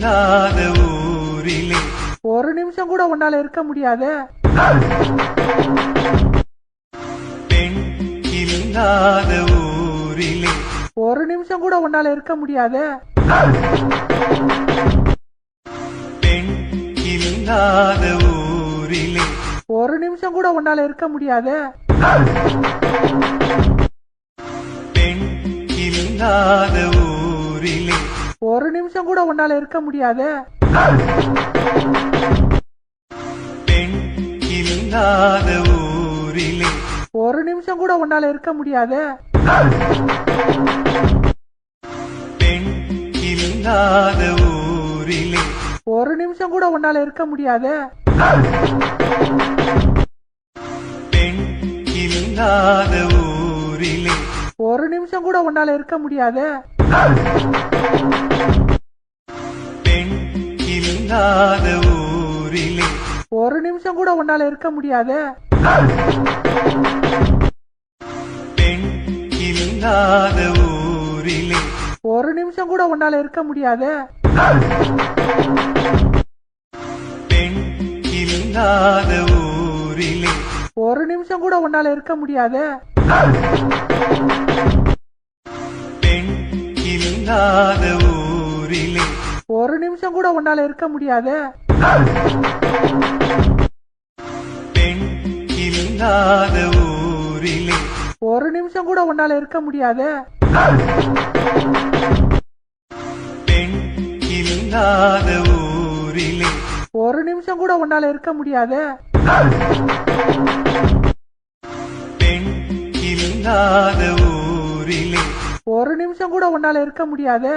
இல்லாத ஊரிலே ஒரு நிமிஷம் கூட உன்னால இருக்க முடியாது. பெண் இல்லாத ஊரிலே ஒரு நிமிஷம் கூட உன்னால இருக்க முடியாது. பெண் இல்லாத ஊரிலே ஒரு நிமிஷம் கூட உன்னால இருக்க முடியாது. பெண் இல்லாத ஊரிலே ஒரு நிமிஷம் கூட உன்னால இருக்க முடியாது. பெண் இல்லாத ஊரிலே ஒரு நிமிஷம் கூட உன்னால இருக்க முடியாது. பெண் இல்லாத ஊரிலே ஒரு நிமிஷம் கூட உன்னால இருக்க முடியாது. பெண் இல்லாத ஊரிலே ஒரு நிமிஷம் கூட உன்னால இருக்க முடியாது. பெண் இல்லாத ஊரிலே ஒரு நிமிஷம் கூட உன்னால இருக்க முடியாது. பெண் இல்லாத ஊரிலே ஒரு நிமிஷம் கூட உன்னால இருக்க முடியாது. பெண் இல்லாத ஊரிலே ஒரு நிமிஷம் கூட உன்னால இருக்க முடியாது. பெண் இல்லாத ஊரிலே ஒரு நிமிஷம் கூட உன்னால இருக்க முடியாது. பெண் இல்லாத ஊரிலே ஒரு நிமிஷம் கூட உன்னால இருக்க முடியாது. பெண் இல்லாத ஊரிலே ஒரு நிமிஷம் கூட உன்னால இருக்க முடியாது. பெண் இல்லாத ஊரிலே ஒரு நிமிஷம் கூட உன்னால இருக்க முடியாது.